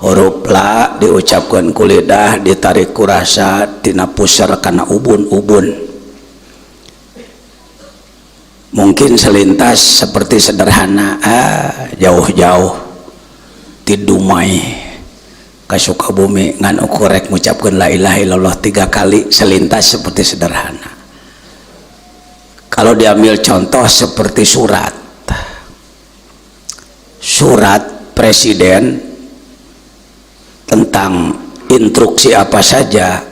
huruf la diucapkan ku lidah, ditarik ku rasa, tina pusar kana ubun-ubun. Mungkin selintas seperti sederhana, jauh-jauh ti Dumai ka Sukabumi ngan ukurek ngucapkeun la ilaha illallah 3 kali, selintas seperti sederhana. Kalau diambil contoh seperti surat presiden tentang instruksi apa saja,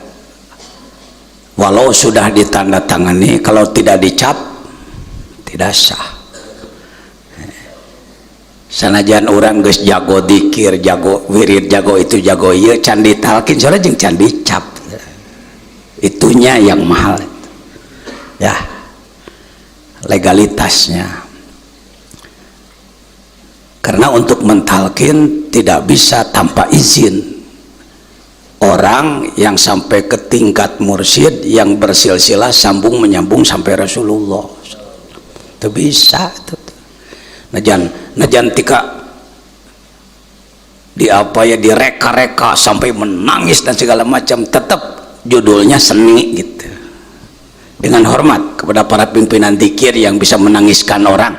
walau sudah ditandatangani, kalau tidak dicap tidak sah. Sanajan orang geus jago dikir, jago wirid, jago itu jago ieu, can ditalkin soalnya jeung can dicap, itunya yang mahal ya, legalitasnya. Karena untuk mentalkin tidak bisa tanpa izin. Orang yang sampai ke tingkat mursyid yang bersilsilah sambung menyambung sampai Rasulullah itu bisa itu. Najan tika di apa ya, direka-reka sampai menangis dan segala macam, tetap judulnya seni gitu. Dengan hormat kepada para pimpinan dzikir yang bisa menangiskan orang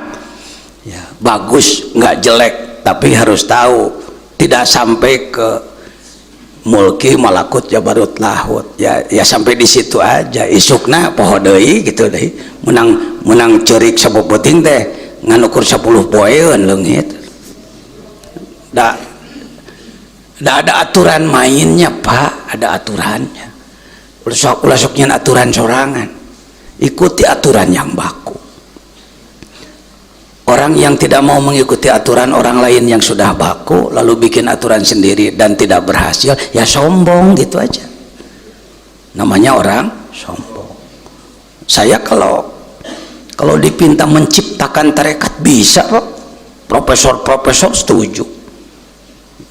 ya, bagus, nggak jelek, tapi harus tahu tidak sampai ke mulki malakut jabarut lahut ya, sampai di situ aja. Isukna poho deui gitu deh, menang cerik sapuputing teh ngan ukur 10 poeun leungit. Da ada aturan mainnya Pak, ada aturannya. Ulah sok nyen aturan sorangan, ikuti aturan yang baku. Orang yang tidak mau mengikuti aturan orang lain yang sudah baku lalu bikin aturan sendiri dan tidak berhasil, ya sombong gitu aja. Namanya orang sombong. Saya kalau dipinta menciptakan tarekat bisa Pak. Profesor setuju.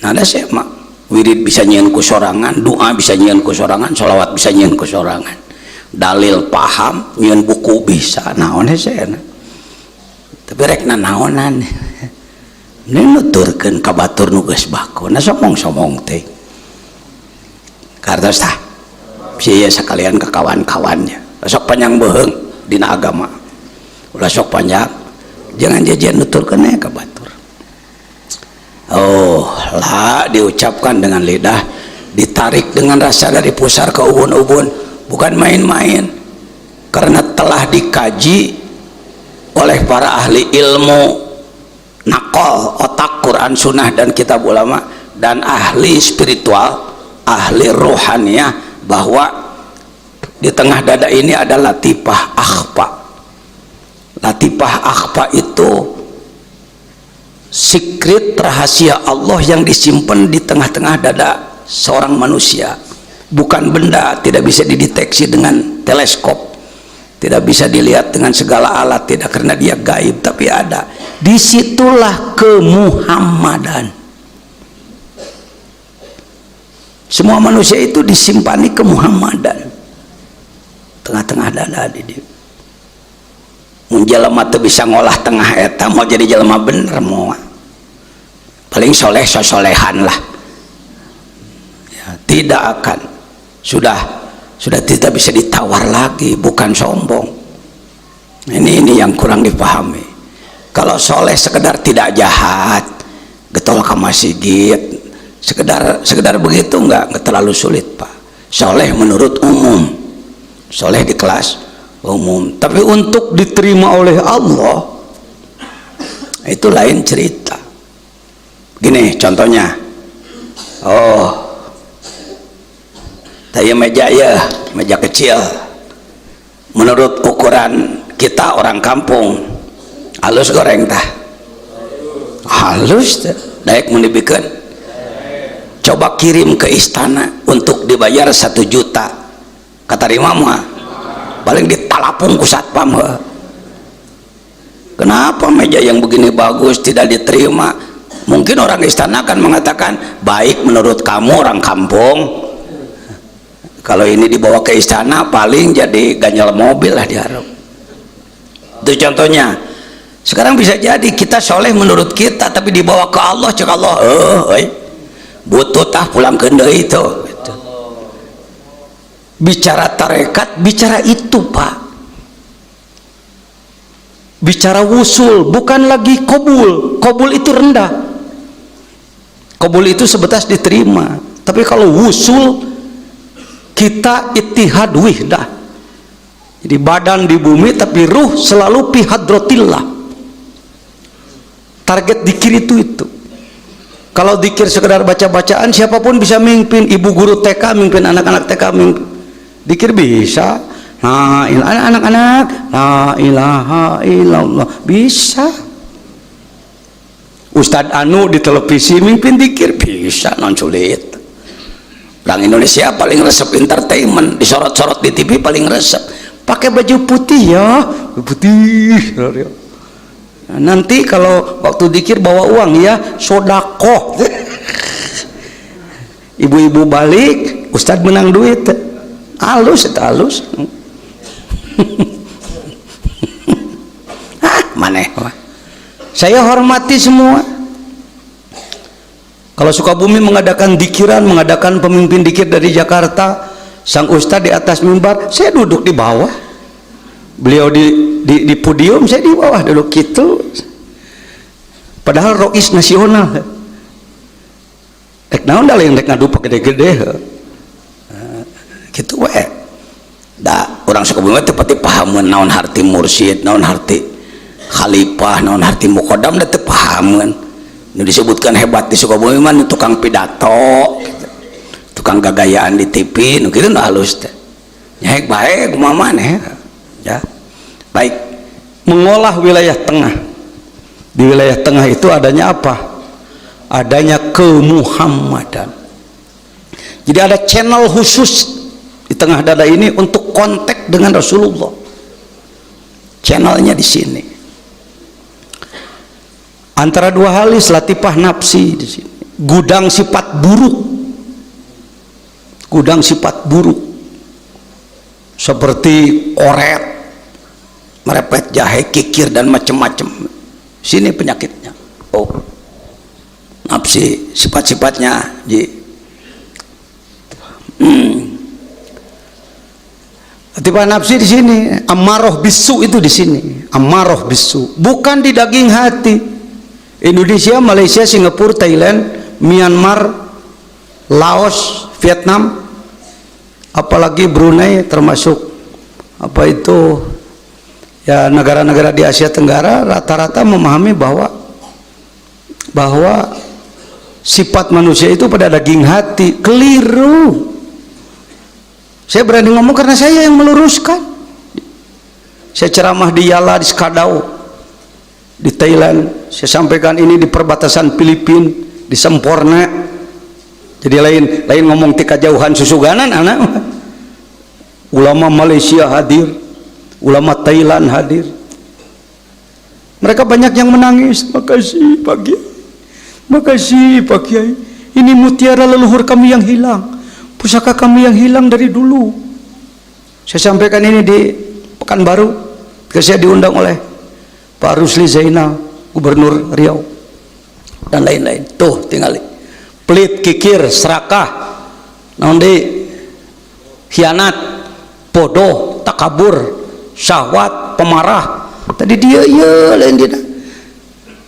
Nah, ada saya mak wirid bisa nyian ku sorangan, doa bisa nyian ku sorangan, sholawat bisa nyian ku sorangan, dalil paham, nyian buku bisa. Naon saya tapi rek naonan ini nuturkeun ka batur nu geus baku, na somong-somong teh kartos tah sia sakalian ka kawan-kawannya sok panjang beheung dina agama, ulah sok panjang jangan jajan nuturkeun ka batur. Oh la diucapkan dengan lidah, ditarik dengan rasa dari pusar ke ubun-ubun, bukan main-main, karena telah dikaji oleh para ahli ilmu nakol otak Quran Sunnah dan kitab ulama dan ahli spiritual, ahli rohaniah, bahwa di tengah dada ini ada latifah akhfa. Latifah akhfa itu secret rahasia Allah yang disimpan di tengah-tengah dada seorang manusia, bukan benda, tidak bisa dideteksi dengan teleskop, tidak bisa dilihat dengan segala alat, tidak, karena dia gaib, tapi ada. Disitulah kemuhammadan. Semua manusia itu disimpani kemuhammadan tengah-tengah dada di dia. Mun jelema teu bisa ngolah tengah eta, mau jadi jelema bener mau paling soleh sosolehan lah ya, tidak akan, sudah tidak bisa ditawar lagi, bukan sombong. Ini yang kurang dipahami. Kalau soleh sekedar tidak jahat, getol ka masjid, sekedar begitu enggak terlalu sulit Pak. Soleh menurut umum, soleh di kelas umum, tapi untuk diterima oleh Allah itu lain cerita. Gini contohnya, taya meja ya, meja kecil, menurut ukuran kita orang kampung halus goreng tah, halus teh daek mun dibikeun. Coba kirim ke istana untuk dibayar 1 juta, katarima mah paling ditalapung ku satpam. Kenapa meja yang begini bagus tidak diterima? Mungkin orang istana akan mengatakan baik menurut kamu orang kampung. Kalau ini dibawa ke istana paling jadi ganjal mobil lah diharap. Itu contohnya. Sekarang bisa jadi kita soleh menurut kita, tapi dibawa ke Allah, cek Allah, butut pulang ke deui itu gitu. Bicara tarekat, bicara itu Pak, bicara wusul, bukan lagi kobul. Kobul itu rendah, kobul itu sebatas diterima. Tapi kalau wusul, kita ittihad wihdah, jadi badan di bumi tapi ruh selalu fi hadratillah. Target dikir itu. Kalau dikir sekedar baca-bacaan, siapapun bisa mimpin. Ibu guru TK mimpin anak-anak TK mimpin. Dikir bisa. Nah, anak-anak, la ilaha illallah, bisa. Ustadz Anu di televisi mimpin dikir, bisa, non sulit. Orang Indonesia paling resep entertainment, disorot-sorot di TV paling resep. Pakai baju putih ya, putih. Nanti kalau waktu dikir bawa uang ya, sodakoh. Ibu-ibu balik, Ustadz menang duit. Halus itu halus. Maneh. Saya hormati semua. Kalau Sukabumi mengadakan dikiran, mengadakan pemimpin dikir dari Jakarta, sang Ustadz di atas mimbar, saya duduk di bawah. Beliau di podium, saya di bawah dulu gitu. Padahal rois nasional. Rek naon da yang rek ngadu gede-gede. Gitu we. Da orang Sukabumi teh pati pahameun naon harti mursyid, naon harti khalifah, naon harti muqaddam teh pahameun. Nu disebutkan hebat di Sukabumi mah tukang pidato, gitu. Tukang gagayaan di TV, nu kitu nu halus teh. Nyaek bae kumaha maneh. Ya. Baik. Mengolah wilayah tengah. Di wilayah tengah itu adanya apa? Adanya kemuhammadan. Jadi ada channel khusus di tengah dada ini untuk kontak dengan Rasulullah. Channelnya di sini. Antara dua halis latifah nafsi di sini. Gudang sifat buruk. Gudang sifat buruk. Seperti oret, merepet jahe, kikir dan macam-macam. Sini penyakitnya. Oh, nafsi, sifat-sifatnya. Tiba nafsi di sini, amaroh bisu itu di sini, amaroh bisu, bukan di daging hati. Indonesia, Malaysia, Singapura, Thailand, Myanmar, Laos, Vietnam, apalagi Brunei termasuk apa itu ya negara-negara di Asia Tenggara rata-rata memahami bahwa sifat manusia itu pada daging hati. Keliru. Saya berani ngomong karena saya yang meluruskan. Saya ceramah di Yala, di Skadau, di Thailand. Saya sampaikan ini di perbatasan Filipina, di Semporna. Jadi lain ngomong tika jauhan susuganan anak. Ulama Malaysia hadir, ulama Thailand hadir. Mereka banyak yang menangis. Makasih Pak Kiai, makasih Pak Kiai. Ini mutiara leluhur kami yang hilang, pusaka kami yang hilang dari dulu. Saya sampaikan ini di Pekanbaru, ketika saya diundang oleh Pak Rusli Zainal, Gubernur Riau, dan lain-lain. Tuh tinggal pelit, kikir, serakah, naon deui, khianat, bodoh, takabur, syahwat, pemarah. Tadi dia ya lain dia.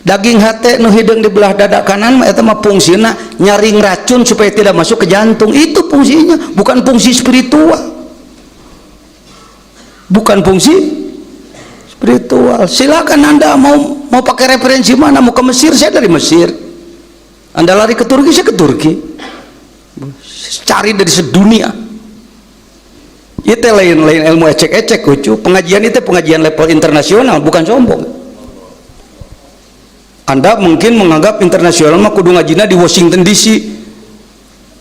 Daging hati nu hidung di belah dada kanan eta mah fungsina nyaring racun supaya tidak masuk ke jantung. Itu fungsinya, bukan fungsi spiritual. Bukan fungsi spiritual. Silakan Anda mau pakai referensi mana, mau ke Mesir, saya dari Mesir. Anda lari ke Turki, saya ke Turki. Cari dari sedunia. Itu lain ilmu ecek-ecek lucu. Pengajian itu pengajian level internasional, bukan sombong. Anda mungkin menganggap internasional mah kudu ngajina di Washington DC.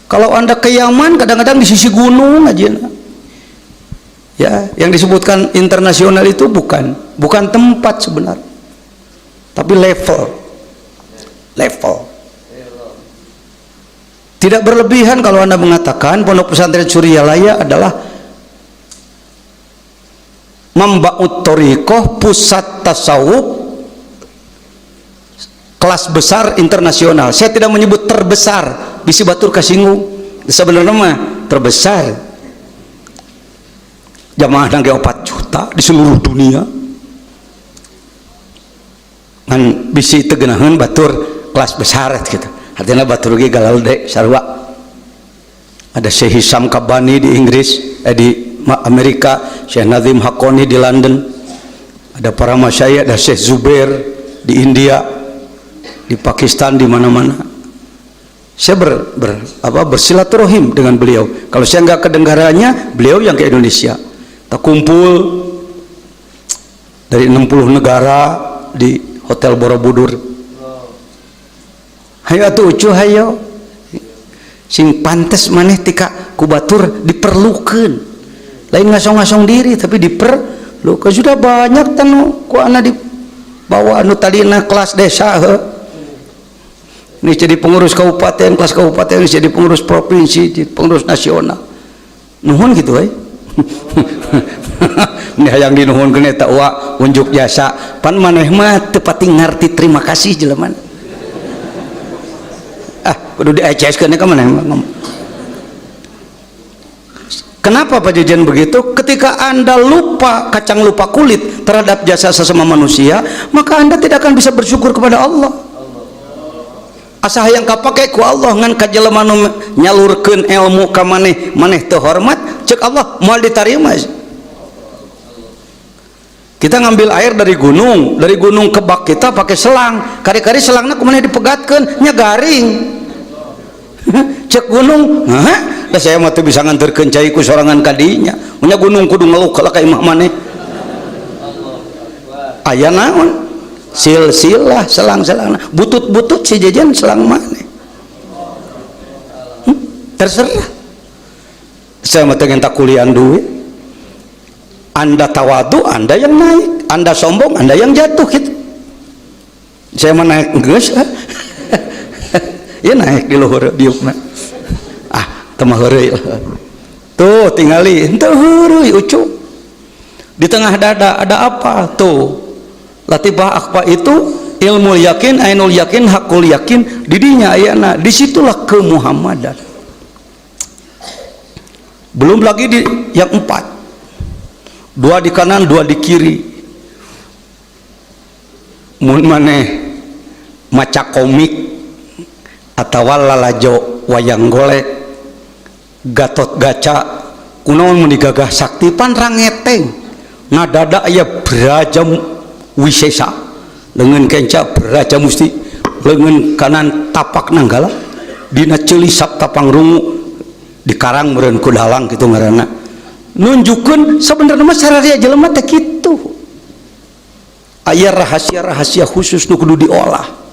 Kalau Anda ke Yaman, kadang-kadang di sisi gunung ngajina. Ya, yang disebutkan internasional itu bukan tempat sebenarnya, tapi level. Tidak berlebihan kalau Anda mengatakan Pondok Pesantren Suryalaya adalah Mamba'ut Thoriqoh, pusat tasawuf kelas besar internasional. Saya tidak menyebut terbesar, bisi batur kasinggung, sebenarnya mah terbesar. Jamaah nangge 4 juta di seluruh dunia. Ngan bisi tegenaheun batur kelas besar gitu. Artinya batur ge galalde sarua. Ada Syekh Hisam Kabani di Inggris, di Amerika, Syekh Nazim Hakoni di London. Ada para masyayikh, ada Syekh Zubair di India, di Pakistan, di mana-mana. Saya bersilaturahim dengan beliau. Kalau saya nggak ke negaranya, beliau yang ke Indonesia. Kita kumpul dari 60 negara di Hotel Borobudur. Hayo atuh ucuh hayo. Sing pantes maneh tika kubatur diperlukeun. Lain ngasong-ngasong diri tapi diperlukeun. Sudah banyak tanu ku ana dibawa anu tadina kelas desa he. Ini jadi pengurus kabupaten, kelas kabupaten, jadi pengurus provinsi, jadi pengurus nasional. Nuhun gitu ini hayang dinuhunkeun eta wa unjuk jasa. Pan maneh mah teu pati ngarti terima kasih jelema. Kudu diajaiskeun ka maneh. Kenapa Pak Jajan begitu? Ketika Anda lupa, kacang lupa kulit terhadap jasa sesama manusia, maka Anda tidak akan bisa bersyukur kepada Allah. Asa hayang kapake ku Allah ngan ka jelema nu nyalurkeun ilmu ka maneh, maneh teu hormat, ceuk Allah moal ditarima. Kita ngambil air dari gunung ke bak kita pakai selang, kari-kari selangna kumaha dipegatkeun nya garing. Cek gunung, da saya mah teu bisa nganterkeun cai ku sorangan kadinya. Nya gunung kudu ngeluk ka imah maneh. Aya naon? Silsilah selang-selangna. Butut-butut si Jajan selang maneh. Terserah. Saya mah teu ngenta kulian duit. Anda tawadu, Anda yang naik. Anda sombong, Anda yang jatuh gitu. Saya mah naik geus. Ya naik di luhur biukna. Temah heureuy. Tuh tingali, henteu heureuy ucu. Di tengah dada ada apa? Tuh. Latifah akhfa itu ilmu yakin, ainul yakin, hakul yakin, didinya ayana. Disitulah kemuhammadan. Belum lagi di yang 4. 2 di kanan, 2 di kiri. Mun maneh maca komik atawa lalajo wayang golek, Gatot Gaca, kunaon mun digagah sakti pan rangeteng. Ngadada aya berajam wisesa, leungeun kenca beraja musti, leungeun kanan tapak nanggala, dina ceuli sabta pangrungu dikarang meureun ku dalang kitu ngaranna. Nunjukkeun sabenerna mah sararia jelema teh kitu. Aya rahasia-rahasia khusus nu kudu diolah.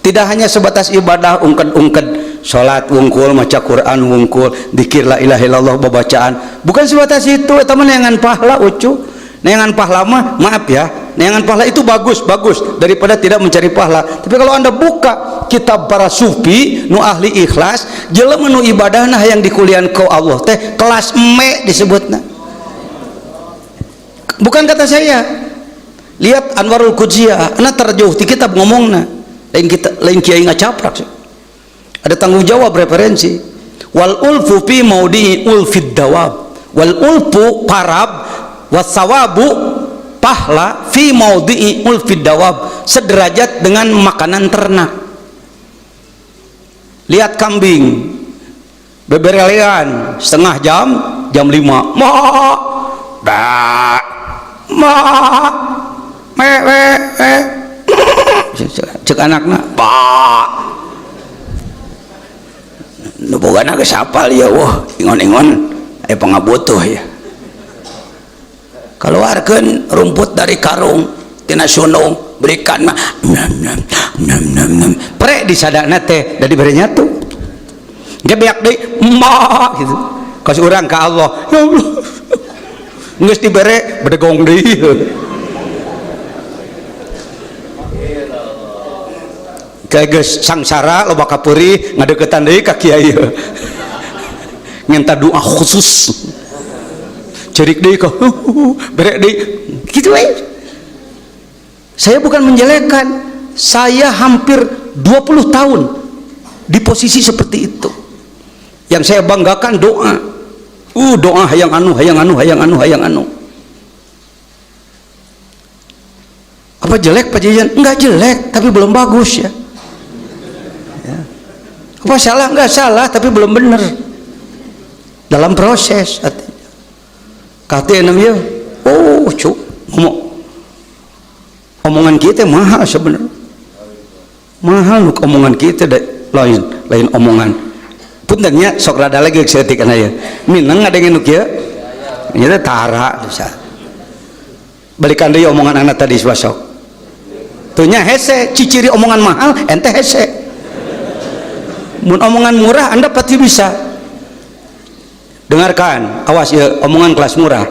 Tidak hanya sebatas ibadah ungked-ungked, salat wungkul, maca Quran wungkul, zikir la ilaha illallah babacaan. Bukan sebatas itu, eta mah neangan pahala ucu. Neangan pahala mah maaf ya, neangan pahala itu bagus daripada tidak mencari pahala. Tapi kalau Anda buka kitab para sufi nu ahli ikhlas, jelema nu ibadahna yang dikulian ku Allah teh kelas me disebutna. Bukan kata saya. Lihat Anwarul Qudsiah, ana terjauh di kitab ngomongna. Lain kiai ngacaprak. Ada tanggung jawab referensi. Wal ulfu fi maudi ulfid dawab. Wal ulfu parab wasawabu pahla fi maudi ulfid dawab, sederajat dengan makanan ternak. Lihat kambing beberelean setengah jam, jam 5 ma dah ma me cek anakna ba nu bogana geus hafal ya wah ingon-ingon aya pangabutuh ya. Keluarkan rumput dari karung tina sunung, berikan mah prek di sadana teh da dibere nyatu gebeak deui ma gitu kasih urang ka Allah ya Allah geus dibere bedegong deui kayak geus sangsara loba kapeuri ngadeukeutan deui ka kiai ngenta doa khusus cerik deh kok berek deh gitu. Saya bukan menjelekkan, saya hampir 20 tahun di posisi seperti itu. Yang saya banggakan doa. Doa hayang anu, hayang anu, hayang anu, hayang anu. Apa jelek Pak Jajan? Enggak jelek, tapi belum bagus ya. Apa salah? Enggak salah, tapi belum benar. Dalam proses katanya namanya omongan kita mahal sebenarnya. Mahal omongan kita lain omongan. Puntennya sok rada lagi setik aya. Minang ada yang kieu. Nya tara bisa. Balikan deui omongan anak tadi besok. Tuh nya hese ciciri omongan mahal ente hese. Mun omongan murah Anda pasti bisa. Dengarkan, awas ya, omongan kelas murah.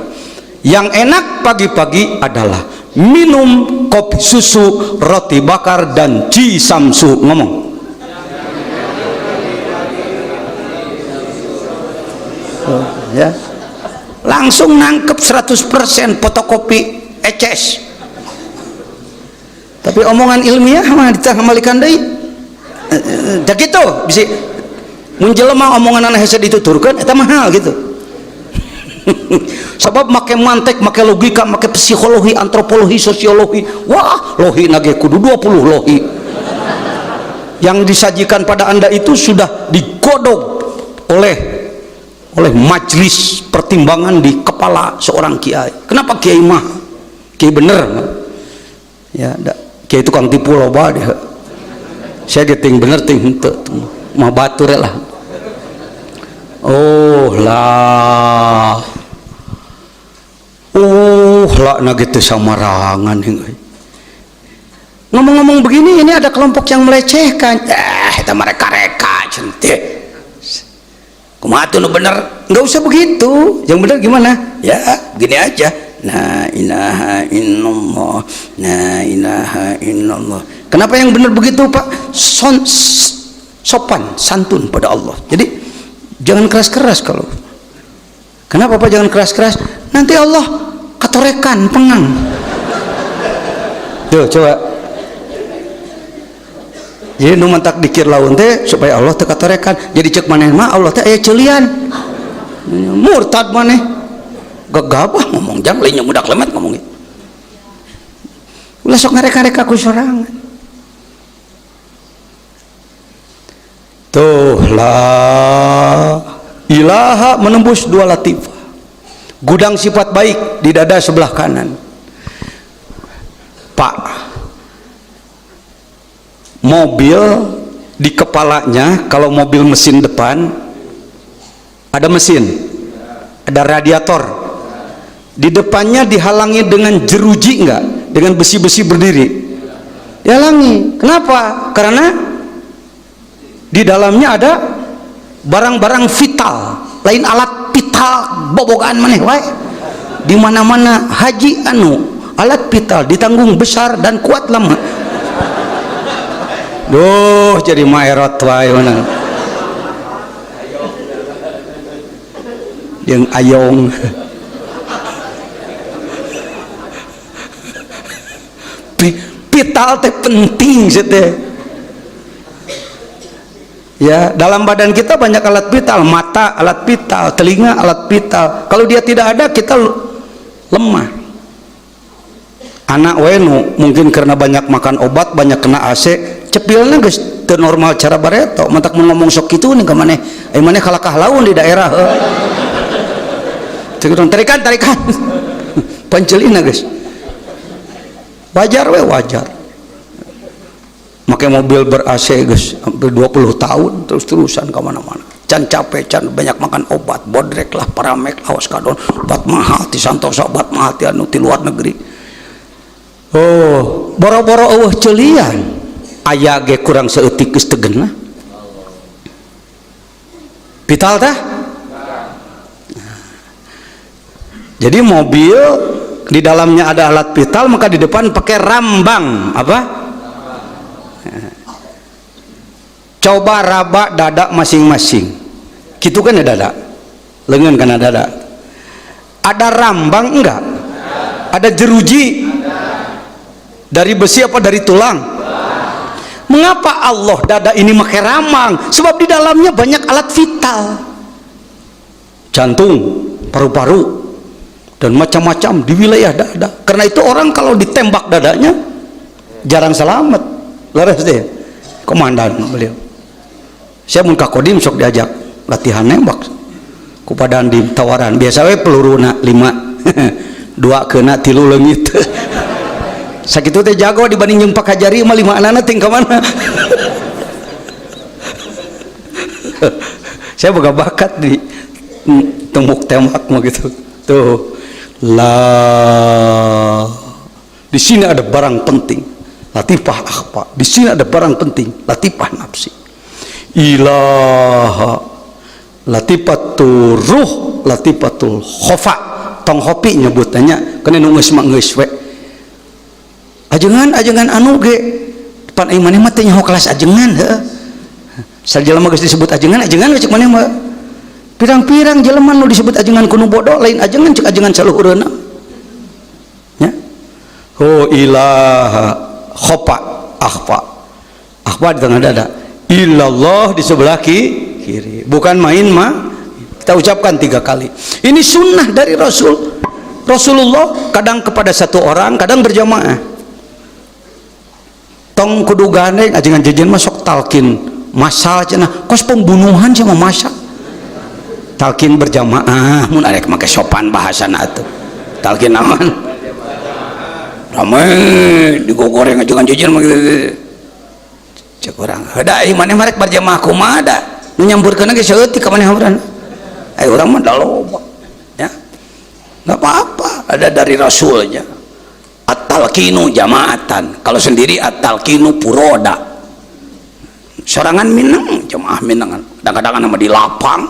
Yang enak pagi-pagi adalah minum kopi susu, roti bakar, dan cisamsu. Ngomong. Ya. Langsung nangkep 100% fotokopi eces. Tapi omongan ilmiah mah ditangalikan deui. Da kitu bisi mun jelema omongan anak hese dituturkeun eta mahal gitu. Sebab make mantek, make logika, make psikologi, antropologi, sosiologi. Wah, lohi nage kudu 20 lohi. Yang disajikan pada Anda itu sudah digodok oleh majelis pertimbangan di kepala seorang kiai. Kenapa kiai mah? Kiai bener mah. Ya, kiai tukang tipu loba deh. Saya geting bener ting henteu mah batur lah. Lah gitu samarangan. Ngomong-ngomong begini, ini ada kelompok yang melecehkan. Itu mereka-reka cantik. Kumaha tuh bener? Nggak usah begitu. Yang bener gimana? Ya gini aja. La ilaha illallah, la ilaha illallah. Kenapa yang bener begitu Pak? Sopan, santun pada Allah. Jadi jangan keras-keras kalau. Kenapa Pak jangan keras-keras? Nanti Allah katorekan pengang. Tuh coba. Jadi nu mantak dikir laun teh supaya Allah teu katorekan. Jadi cek maneh mah Allah teh aya ceelian. Murtad maneh. Gegabah ngomong jang lainnya mudak lemet ngomong gitu. Ulah sok ngareka-reka ku sorangan. Tuh la ilaha menembus dua latifah. Gudang sifat baik di dada sebelah kanan. Pak, mobil di kepalanya, kalau mobil mesin depan ada mesin, ada radiator. Di depannya dihalangi dengan jeruji enggak? Dengan besi-besi berdiri. Dihalangi. Kenapa? Karena di dalamnya ada barang-barang vital, lain alat vital bobogan maneh wae. Di mana-mana haji alat vital ditanggung besar dan kuat lama. Duh, jadi maerot wae mana. Yang ayong. Vital teh penting teh. Ya, dalam badan kita banyak alat vital, mata alat vital, telinga alat vital. Kalau dia tidak ada, kita lemah. Anak wenu mungkin karena banyak makan obat, banyak kena AC, cepilna geus teu normal cara bareto. Mantak mun ngomong sok kitu nih ka maneh. Maneh kalakah laun di daerah. Tarikan. Pancelina geus. Wajar we wajar. Make mobil ber-AC guys hampir 20 tahun terus-terusan kemana-mana. Can capek, can banyak makan obat, bodrek lah, paramek lah, oskadon, obat mahal di Santosa, obat mahal di anu di luar negeri. Oh, boro-boro eueuh ceelian. Aya ge kurang saeutik geus teu geunah. Vital tah? Jadi mobil di dalamnya ada alat vital, maka di depan pakai rambang apa? Coba raba dada masing-masing. Gitu kan ada dada, lengan kan ada dada. Ada rambang enggak? Ada jeruji? Dari besi apa dari tulang? Mengapa Allah dada ini pakai ramang? Sebab di dalamnya banyak alat vital, jantung, paru-paru, dan macam-macam di wilayah dada. Karena itu orang kalau ditembak dadanya jarang selamat. Laras deh komandan beliau. Saya mun ka Kodim sok diajak latihan nembak kepada Andim tawaran biasa we peluru na 5 2 kena 3 leungit. Sakitu teh jago dibanding jeung Pak Hajari mah 5 anana ting ka mana. Saya boga bakat di tembak mah gitu. Tuh. Lah. Di sini ada barang penting. Latifah akhfa. Di sini ada barang penting. Latifah nafsi. Ilaha. Latifatul ruh, latifatul khofa. Tong hopi nyebutnya kana nu geus mah geus we. Ajengan anu ge pan aing maneh mah teh nyaho kelas ajengan heuh. Sajelema geus disebut ajengan cek maneh mah. Pirang-pirang jelema nu disebut ajengan kuno bodoh lain ajengan cek ajengan saluhureuna. Ya. Ho ilaha khofa akhfa. Akhfa di tengah dada. Illallah di sebelah kiri. Bukan main mah. Kita ucapkan 3 kali. Ini sunnah dari Rasulullah, kadang kepada satu orang, kadang berjamaah. Tong kudu gandeng ajengan jejen masuk talkin masal cenah kos pembunuhan sama masak talkin berjamaah mun arek make sopan bahasana atuh talkin naon ramai digogoreng ajengan jejen mah gitu cek urang heuda ieu maneh marek berjamaah kumaha da nu nyamburkeun ge saeutik ka maneh urang aya urang mah da loba ya enggak apa-apa ada dari rasulnya. At-talqinu jamaatan, kalau sendiri at-talqinu puroda, sorangan minang jamaah minangan, kadang-kadang nama di lapang.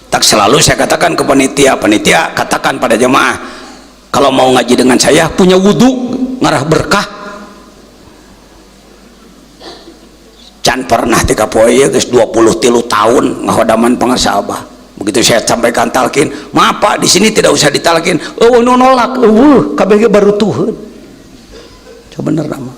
Tak selalu saya katakan ke panitia katakan pada jamaah kalau mau ngaji dengan saya punya wudhu ngarah berkah. Can pernah 3 poe geus 23 tahun ngahodaman pangarsabah. Begitu saya sampaikan talqin, maaf Pak, di sini tidak usah ditalqin. Oh, nolak. Kabeh baru tuheun. Coba bener nama.